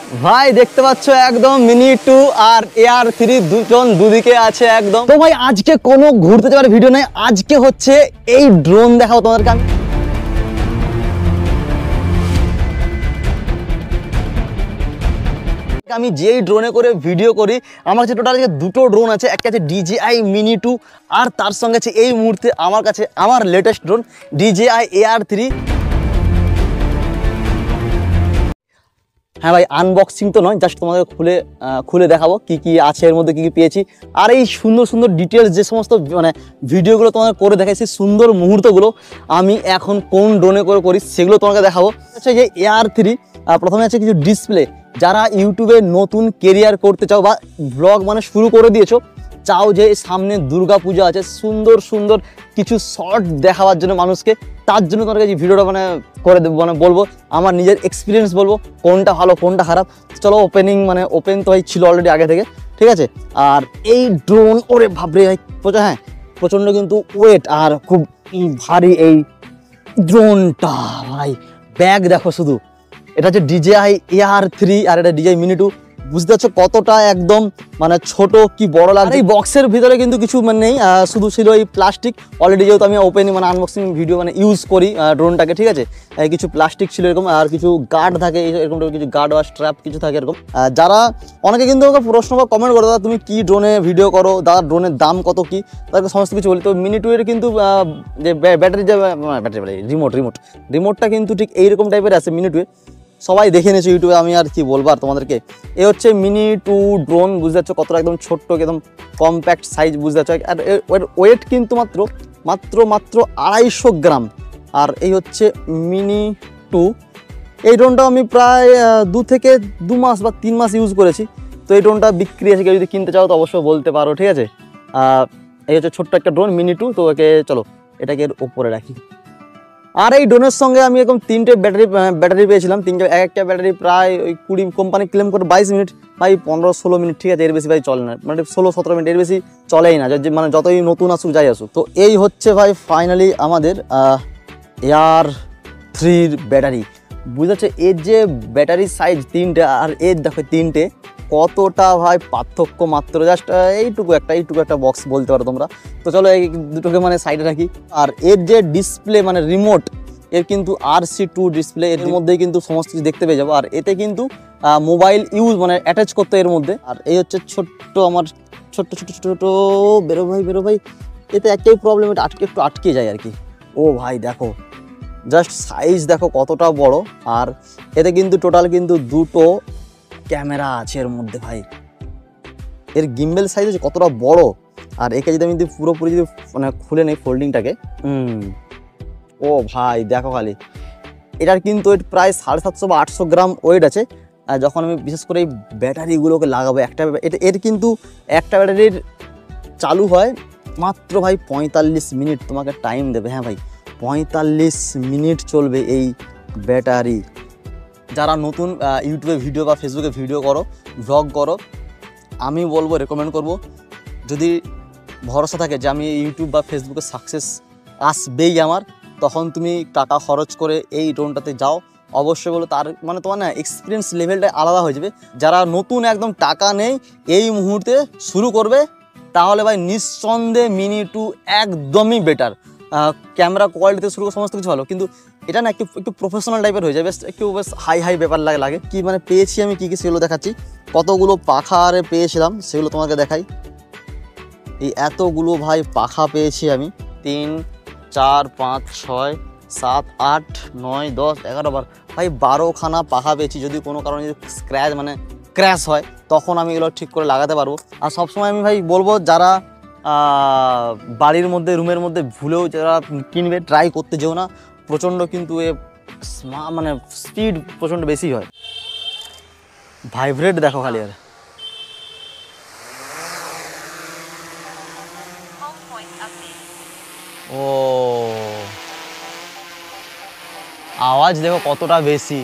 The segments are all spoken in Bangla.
ভাই দেখতে পাচ্ছ একদম মিনি 2 আর AR3 দুজন দুদিকে আছে একদম। তো ভাই আজকে কোনো ঘুরতে যাওয়ার ভিডিও নাই, আজকে হচ্ছে এই ড্রোন দেখাবো তোমাদেরকে আমি যেই ড্রোনে করে ভিডিও করি। আমার কাছে টোটাল দুটো ড্রোন আছে, একটা আছে DJI Mini 2 আর তার সঙ্গে আছে এই মুহূর্তে আমার কাছে আমার লেটেস্ট ড্রোন DJI AR3। হ্যাঁ ভাই, আনবক্সিং তো নয়, জাস্ট তোমাদের খুলে দেখাবো কি কি আছে এর মধ্যে, কি কি পেয়েছি। আর এই সুন্দর সুন্দর ডিটেলস যে সমস্ত মানে ভিডিওগুলো তোমাদের করে দেখাই, সেই সুন্দর মুহূর্তগুলো আমি এখন কোন ড্রোনে করে করি সেগুলো তোমাকে দেখাবো। আচ্ছা, যে AR3 প্রথমে আছে কিছু ডিসপ্লে, যারা ইউটিউবে নতুন কেরিয়ার করতে চাও বা ব্লগ মানে শুরু করে দিয়েছো, চাও যে সামনে দুর্গা পূজা আছে, সুন্দর সুন্দর কিছু শর্ট দেখাবার জন্য মানুষকে, তার জন্য তোমার কাছে ভিডিওটা মানে করে দেবো, মানে বলবো আমার নিজের এক্সপিরিয়েন্স বলবো কোনটা ভালো কোনটা খারাপ। চলো ওপেন তো ভাই ছিল অলরেডি আগে থেকে, ঠিক আছে। আর এই ড্রোন ওরে ভাবরে ভাই হ্যাঁ প্রচণ্ড কিন্তু ওয়েট আর খুব ভারী এই ড্রোনটা। ভাই ব্যাগ দেখো শুধু, এটা হচ্ছে DJI AR3 আর এটা DJI Mini 2। বুঝতে পারছো কতটা একদম মানে ছোট কি বড় লাগে। এই বক্সের ভিতরে কিন্তু কিছু মানে নেই, শুধু ছিল এই প্লাস্টিক। অলরেডি যেহেতু আমি ওপেনিং মানে আনবক্সিং ভিডিও মানে ইউজ করি ড্রোনটাকে, ঠিক আছে, কিছু প্লাস্টিক ছিল এরকম, আর কিছু গার্ড থাকে এরকম, কিছু গার্ড বা স্ট্র্যাপ কিছু থাকে এরকম। যারা অনেকে কিন্তু আমাকে প্রশ্ন বা কমেন্ট করো, দাদা তুমি কি ড্রোনে ভিডিও করো, দাদা ড্রোনের দাম কত কি, তাদেরকে সমস্ত কিছু বলি। তো Mini 2 এর কিন্তু যে ব্যাটারি রিমোটটা কিন্তু ঠিক এইরকম টাইপের আছে Mini 2 এ। সবাই দেখে নিয়েছো ইউটিউবে, আমি আর কি বলবো আর তোমাদেরকে। এ হচ্ছে Mini 2 ড্রোন, বুঝতে পারছো কতটা একদম ছোট্ট একদম কম্প্যাক্ট সাইজ, বুঝতে পারছো। আর এর ওয়েট কিন্তু মাত্র 250 গ্রাম। আর এই হচ্ছে Mini 2। এই ড্রোনটা আমি প্রায় 2 মাস বা 3 মাস ইউজ করেছি। তো এই ড্রোনটা বিক্রি আছে, কেউ যদি কিনতে চাও তো অবশ্যই বলতে পারো, ঠিক আছে। এই হচ্ছে ছোট্ট একটা ড্রোন Mini 2। তো চলো এটাকে এর ওপরে রাখি। আর এই ড্রোনের সঙ্গে আমি এরকম 3টে ব্যাটারি পেয়েছিলাম। এক একটা ব্যাটারি প্রায় ওই 20, কোম্পানি ক্লেম করে 22 মিনিট, ভাই 15-16 মিনিট, ঠিক আছে, এর বেশি ভাই চলে না, মানে 16-17 মিনিট, এর বেশি চলেই না, মানে যতই নতুন আসুক যাই আসুক। তো এই হচ্ছে ভাই ফাইনালি আমাদের AR3 ব্যাটারি। বুঝতে পারছো এর যে ব্যাটারি সাইজ 3টে আর এর দেখো 3টে কতটা ভাই পার্থক্য, মাত্র জাস্ট এইটুকু একটা বক্স বলতে পারো তোমরা। তো চলো এই দুটোকে মানে সাইডে রাখি। আর এর যে ডিসপ্লে মানে রিমোট, এর কিন্তু RC2 ডিসপ্লে, এর মধ্যেই কিন্তু সমস্ত কিছু দেখতে পেয়ে যাবো। আর এতে কিন্তু মোবাইল ইউজ মানে অ্যাটাচ করতে এর মধ্যে। আর এই হচ্ছে আমার ছোট্ট বেরো ভাই। এতে একটাই প্রবলেম, এটা একটু আটকে যায় আর কি। ও ভাই দেখো জাস্ট সাইজ দেখো কতটা বড়। আর এতে কিন্তু টোটাল কিন্তু 2টো ক্যামেরা আছে এর মধ্যে। ভাই এর গিম্বেল সাইজ আছে কতটা বড়। আর একে যদি আমি পুরোপুরি যদি মানে খুলে নেই ফোল্ডিংটাকে, ও ভাই দেখো খালি, এটার কিন্তু ওয়েট প্রায় 750 বা 800 গ্রাম ওয়েট আছে। আর যখন আমি বিশেষ করে এই ব্যাটারিগুলোকে লাগাবো, এর কিন্তু একটা ব্যাটারির চালু হয় মাত্র ভাই 45 মিনিট তোমাকে টাইম দেবে। হ্যাঁ ভাই 45 মিনিট চলবে এই ব্যাটারি। যারা নতুন ইউটিউবে ভিডিও বা ফেসবুকে ভিডিও করো, ভ্লগ করো, আমি বলবো রেকমেন্ড করব, যদি ভরসা থাকে যে আমি ইউটিউব বা ফেসবুকে সাকসেস আসবেই আমার, তখন তুমি টাকা খরচ করে এই ড্রোনটাতে যাও। অবশ্যই বলো, তার মানে তোমার না এক্সপিরিয়েন্স লেভেলটা আলাদা হয়ে যাবে। যারা নতুন একদম টাকা নেই এই মুহূর্তে শুরু করবে, তাহলে ভাই নিঃসন্দেহে Mini 2 একদমই বেটার। ক্যামেরা কোয়ালিটিতে শুরু করে সমস্ত কিছু ভালো, কিন্তু এটা না একটু প্রফেশনাল টাইপের হয়ে যায়, বেশ হাই ব্যাপার লাগে। কি মানে পেয়েছি আমি কি সেগুলো দেখাচ্ছি। কতগুলো পাখা আরে পেয়েছিলাম সেগুলো তোমাকে দেখাই। এই এতগুলো ভাই পাখা পেয়েছি আমি, 3, 4, 5, 6, 7, 8, 9, 10, 11 বার, ভাই 12খানা পাখা পেয়েছি। যদি কোনো কারণে যদি ক্র্যাশ হয় তখন আমি এগুলো ঠিক করে লাগাতে পারবো। আর সবসময় আমি ভাই বলবো, যারা বাড়ির মধ্যে রুমের মধ্যে ভুলেও যারা কিনবে, ট্রাই করতে যেও না। প্রচণ্ড কিন্তু মানে স্পিড প্রচণ্ড বেশি হয়, ভাইব্রেট দেখো খালি। আর ও আওয়াজ দেখো কতটা বেশি।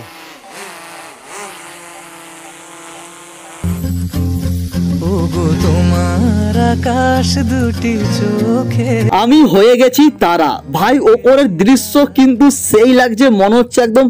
আমি হয়ে গেছি তারা। ভাই ওপরের দৃশ্য কিন্তু সেই লাগছে, মনে হচ্ছে একদম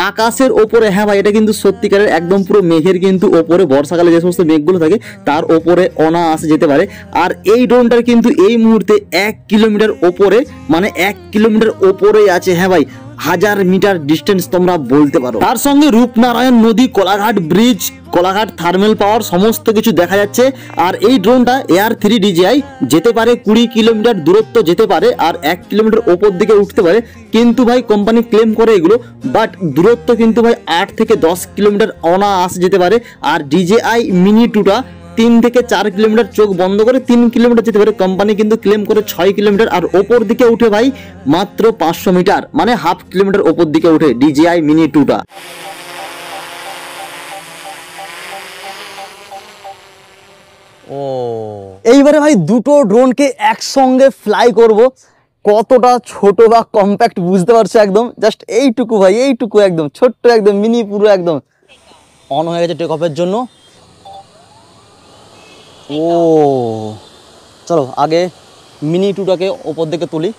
আকাশের ওপরে, হ্যাঁ ভাই এটা কিন্তু সত্যিকারের একদম পুরো মেঘের কিন্তু ওপরে, বর্ষাকালে যে সমস্ত মেঘগুলো থাকে তার ওপরে অনায়াসে যেতে পারে। আর এই ড্রোনটার কিন্তু এই মুহূর্তে 1 কিলোমিটার ওপরে, মানে 1 কিলোমিটার ওপরেই আছে, হ্যাঁ ভাই 1000 মিটার ডিস্টেন্স তোমরা বলতে পারো। তার সঙ্গে রূপনারায়ণ নদী, Kolaghat bridge, Kolaghat thermal power সমস্ত কিছু দেখা যাচ্ছে। আর এই ড্রোনটা AR3 DJI যেতে পারে 20 কিলোমিটার দূরত্ব যেতে পারে, আর 1 কিলোমিটার ওপর দিকে উঠতে পারে। কিন্তু ভাই কোম্পানি ক্লেম করে এগুলো, বাট দূরত্ব কিন্তু ভাই 8 থেকে 10 কিলোমিটার অনায়াসে যেতে পারে। আর DJI Mini 2টা 3 থেকে 4 কিলোমিটার চোখ বন্ধ করে 3 কিলোমিটার যেতে পারে। কোম্পানি কিন্তু ক্লেম করে 6 কিলোমিটার। আর ওপর দিকে উঠে ভাই মাত্র 500 মিটার, মানে হাফ কিলোমিটার ওপর দিকে উঠে DJI Mini 2টা। ও এইবারে ভাই দুটো ড্রোনকে একসঙ্গে ফ্লাই করব, কতটা ছোট বা কম্প্যাক্ট বুঝতে পারছো একদম। জাস্ট এইটুকু ভাই, এইটুকু একদম ছোট্ট, একদম মিনি, পুরো একদম অন হয়ে গেছে টেক অফের জন্য। ও চলো আগে মিনি 2টাকে ওপর দিকে তুলি।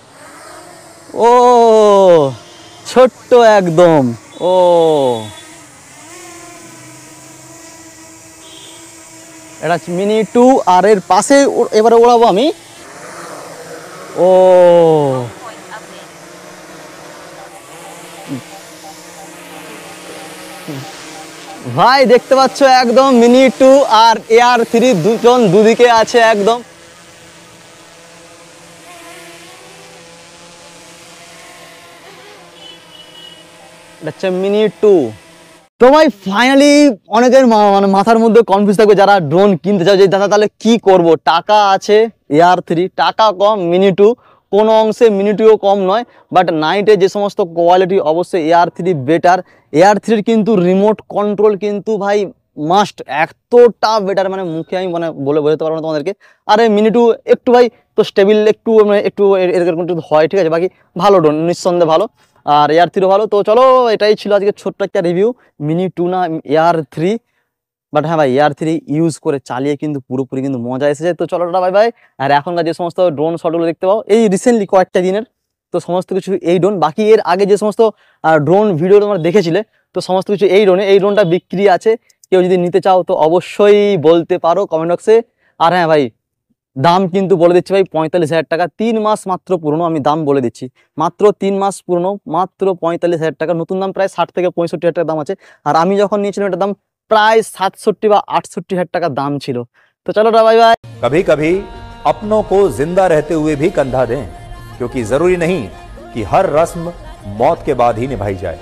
ও ছোট্ট একদম। ও এটা মিনি 2, আর এর পাশে এবারে ওড়াবো আমি। ও ভাই দেখতে পাচ্ছ একদম মিনি 2 আর AR3 দুজন দুদিকে আছে একদম। এটা হচ্ছে মিনি 2। তো ভাই ফাইনালি অনেকের মানে মাথার মধ্যে কনফিউজ থাকবে যারা ড্রোন কিনতে চাও, যে দাদা তাহলে কি করব, টাকা আছে AR3, টাকা কম মিনি 2, কোনো অংশে মিনি 2ও কম নয়, বাট নাইটে যে সমস্ত কোয়ালিটি অবশ্যই AR3 বেটার। AR3 কিন্তু রিমোট কন্ট্রোল কিন্তু ভাই মাস্ট, এতটা বেটার মানে মুখে আমি মানে বলে বোঝাতে পারবো না তোমাদেরকে। আরে মিনি 2 একটু ভাই তো স্টেবিল, একটু মানে একটু এরকম একটু হয়, ঠিক আছে, বাকি ভালো ড্রোন নিঃসন্দেহে ভালো, আর AR3 ভালো। তো চলো এটাই ছিল আজকে ছোট্ট একটা রিভিউ, মিনি 2 না AR3। বাট হ্যাঁ ভাই AR3 ইউজ করে চালিয়ে কিন্তু পুরোপুরি কিন্তু মজা এসেছে। তো চলো টাটা বাই বাই। আর এখনকার যে সমস্ত ড্রোন শটগুলো দেখতে পাও এই রিসেন্টলি কয়েকটা দিনের, তো সমস্ত কিছু এই ড্রোন, বাকি এর আগে যে সমস্ত ড্রোন ভিডিও তোমরা দেখেছিলে তো সমস্ত কিছু এই ড্রোনে। এই ড্রোনটা বিক্রি আছে, কেউ যদি নিতে চাও তো অবশ্যই বলতে পারো কমেন্ট বক্সে। আর হ্যাঁ ভাই দাম কিন্তু বলে দিচ্ছি ভাই 45,000 টাকা, 3 মাস মাত্র পুরনো, আমি দাম বলে দিচ্ছি মাত্র 3 মাস পুরনো, মাত্র 45,000 টাকা। নতুন দাম প্রায় 60 থেকে 65,000 টাকা দাম আছে, আর আমি যখন নিয়েছিলাম এটার দাম প্রায় 67 বা 68,000 টাকা দাম ছিল। তো চলো বাই বাই। कभी कभी अपनों को जिंदा रहते हुए भी कंधा दें, क्योंकि जरूरी नहीं कि हर रस्म मौत के बाद ही निभाई जाए।